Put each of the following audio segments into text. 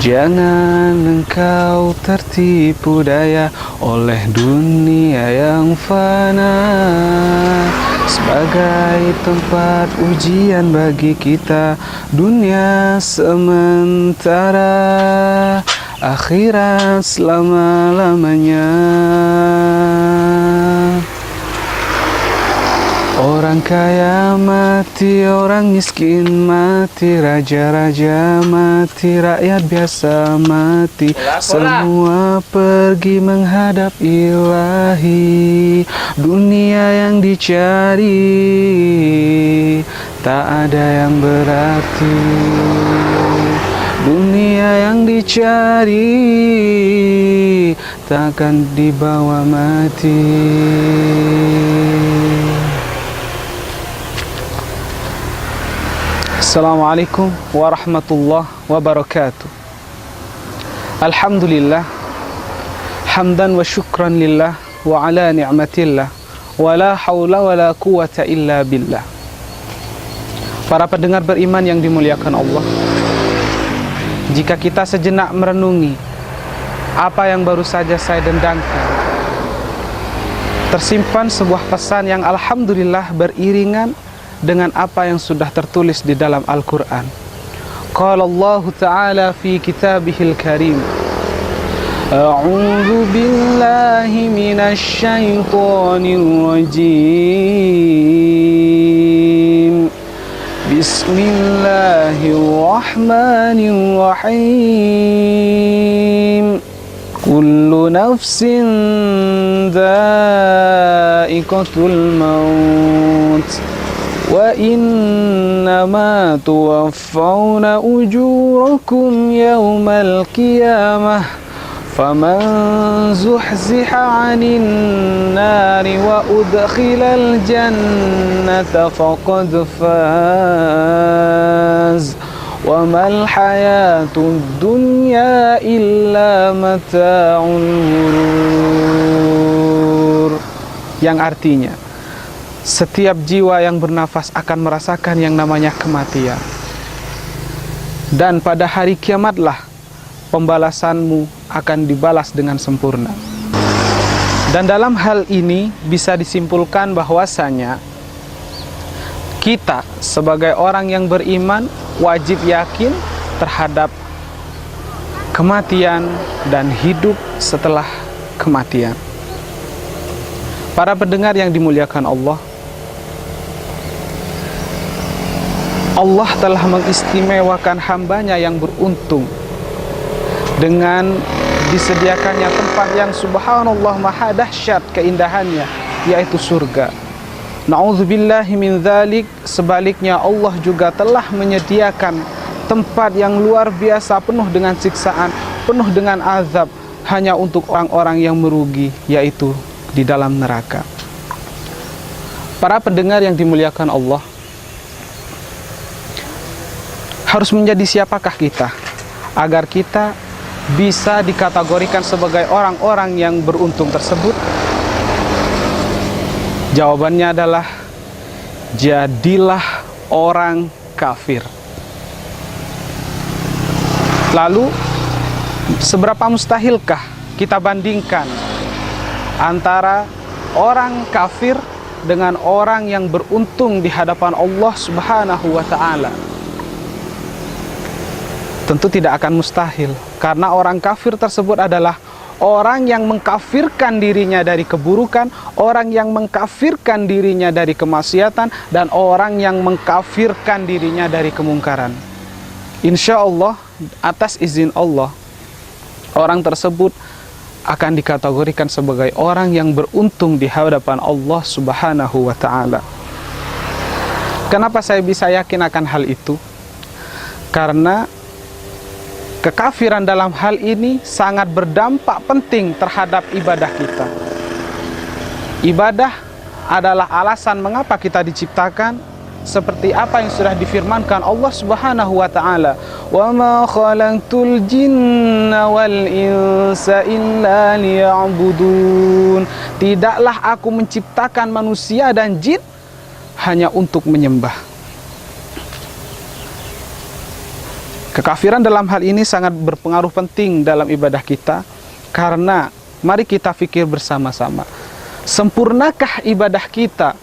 Jangan engkau tertipu daya oleh dunia yang fana, sebagai tempat ujian bagi kita. Dunia sementara, akhirat selama-lamanya. Orang kaya mati, orang miskin mati, raja-raja mati, rakyat biasa mati. Semua pergi menghadap ilahi. Dunia yang dicari tak ada yang berarti. Dunia yang dicari takkan dibawa mati. Assalamualaikum warahmatullahi wabarakatuh. Alhamdulillah, hamdan wa syukran lillah, wa ala ni'matillah, wa la hawla wa la quwata illa billah. Para pendengar beriman yang dimuliakan Allah, jika kita sejenak merenungi apa yang baru saja saya dendangkan, tersimpan sebuah pesan yang alhamdulillah beriringan dengan apa yang sudah tertulis di dalam Al-Quran. Qala Allah Ta'ala fi kitabihil karim, A'udhu billahi minasy syaithanir rajim. Bismillahirrahmanirrahim. Kullu nafsin dha'iqatul maut, wa innama tuwaffawna ujurakum yawmal qiyamah, faman zuhziha 'anil nari wa udkhilal jannata faqad faz, wa mal hayatud dunya illa mata'ul ghurur. Yang artinya, setiap jiwa yang bernafas akan merasakan yang namanya kematian. Dan pada hari kiamatlah pembalasanmu akan dibalas dengan sempurna. Dan dalam hal ini bisa disimpulkan bahwasanya kita sebagai orang yang beriman wajib yakin terhadap kematian dan hidup setelah kematian. Para pendengar yang dimuliakan Allah, Allah telah mengistimewakan hambanya yang beruntung dengan disediakannya tempat yang subhanallah maha dahsyat keindahannya, yaitu surga. Na'udzubillahi min dzalik. Sebaliknya Allah juga telah menyediakan tempat yang luar biasa, penuh dengan siksaan, penuh dengan azab, hanya untuk orang-orang yang merugi, yaitu di dalam neraka. Para pendengar yang dimuliakan Allah, harus menjadi siapakah kita agar kita bisa dikategorikan sebagai orang-orang yang beruntung tersebut? Jawabannya adalah jadilah orang kafir. Lalu seberapa mustahilkah kita bandingkan antara orang kafir dengan orang yang beruntung di hadapan Allah Subhanahu wa ta'ala? Tentu tidak akan mustahil, karena orang kafir tersebut adalah orang yang mengkafirkan dirinya dari keburukan, orang yang mengkafirkan dirinya dari kemaksiatan, dan orang yang mengkafirkan dirinya dari kemungkaran. Insya Allah, atas izin Allah, orang tersebut akan dikategorikan sebagai orang yang beruntung di hadapan Allah Subhanahu wa ta'ala. Kenapa saya bisa yakin akan hal itu? Karena kekafiran dalam hal ini sangat berdampak penting terhadap ibadah kita. Ibadah adalah alasan mengapa kita diciptakan, seperti apa yang sudah difirmankan Allah Subhanahu wa ta'ala, "Wa ma khalaqtul jinna wal insa illa liya'budun." Tidaklah aku menciptakan manusia dan jin hanya untuk menyembah. Kekafiran dalam hal ini sangat berpengaruh penting dalam ibadah kita, karena mari kita pikir bersama-sama, sempurnakah ibadah kita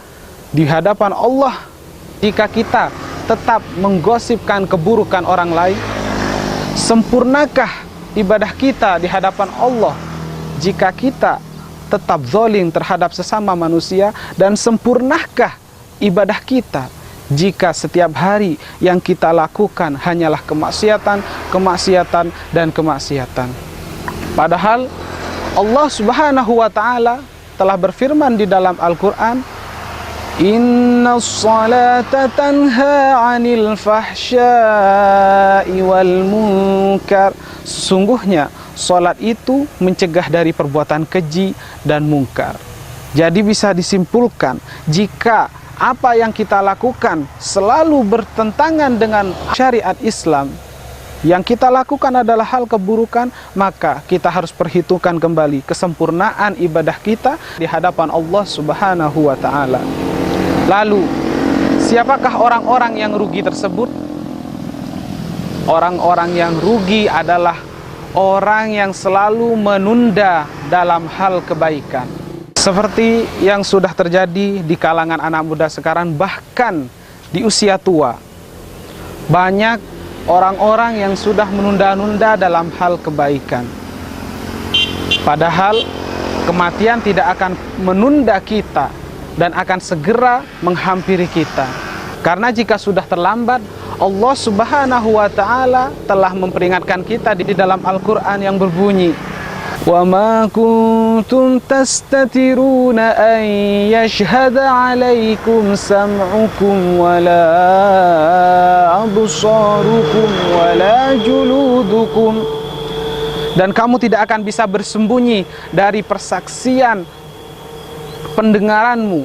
di hadapan Allah jika kita tetap menggosipkan keburukan orang lain? Sempurnakah ibadah kita di hadapan Allah jika kita tetap zalim terhadap sesama manusia? Dan sempurnakah ibadah kita jika setiap hari yang kita lakukan hanyalah kemaksiatan, kemaksiatan, dan kemaksiatan? Padahal Allah Subhanahu wa ta'ala telah berfirman di dalam Al-Quran, Inna salata tanha 'anil fahsya'i wal munkar. Sesungguhnya salat itu mencegah dari perbuatan keji dan mungkar. Jadi bisa disimpulkan, jika apa yang kita lakukan selalu bertentangan dengan syariat Islam, yang kita lakukan adalah hal keburukan, maka kita harus perhitungkan kembali kesempurnaan ibadah kita di hadapan Allah Subhanahu wa ta'ala. Lalu, siapakah orang-orang yang rugi tersebut? Orang-orang yang rugi adalah orang yang selalu menunda dalam hal kebaikan. Seperti yang sudah terjadi di kalangan anak muda sekarang, bahkan di usia tua. Banyak orang-orang yang sudah menunda-nunda dalam hal kebaikan. Padahal kematian tidak akan menunda kita dan akan segera menghampiri kita. Karena jika sudah terlambat, Allah Subhanahu wa ta'ala telah memperingatkan kita di dalam Al-Quran yang berbunyi, وَمَا كُنْتُمْ تَسْتَتِرُونَ أَنْ يَشْهَدَ عَلَيْكُمْ سَمْعُكُمْ وَلَا أَبْصَارُكُمْ وَلَا جُلُودُكُمْ. Dan kamu tidak akan bisa bersembunyi dari persaksian pendengaranmu,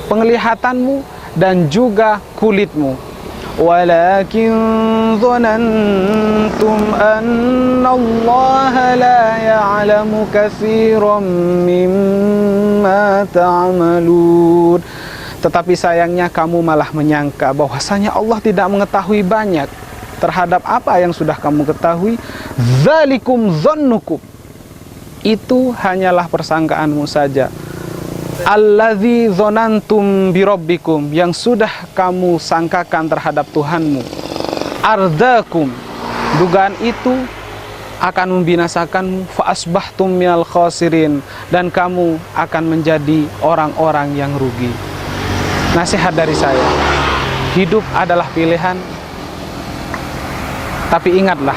penglihatanmu, dan juga kulitmu. Walakin dhanantum anna Allah la ya'lamu katsiran mimma ta'malun. Tetapi sayangnya kamu malah menyangka bahwasanya Allah tidak mengetahui banyak terhadap apa yang sudah kamu ketahui. Dzalikum dhannukum. Itu hanyalah persangkaanmu saja. Alladzi dzanantum birabbikum, yang sudah kamu sangkakan terhadap Tuhanmu. Ardakum, dugaan itu akan membinasakanmu. Fa asbahtum minal khasirin, dan kamu akan menjadi orang-orang yang rugi. Nasihat dari saya, hidup adalah pilihan, tapi ingatlah,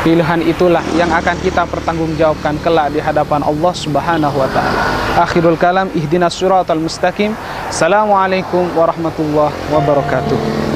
pilihan itulah yang akan kita pertanggungjawabkan kelak di hadapan Allah Subhanahu wa ta'ala. Akhirul kalam, ihdinas siratal mustaqim. Assalamualaikum warahmatullahi wabarakatuh.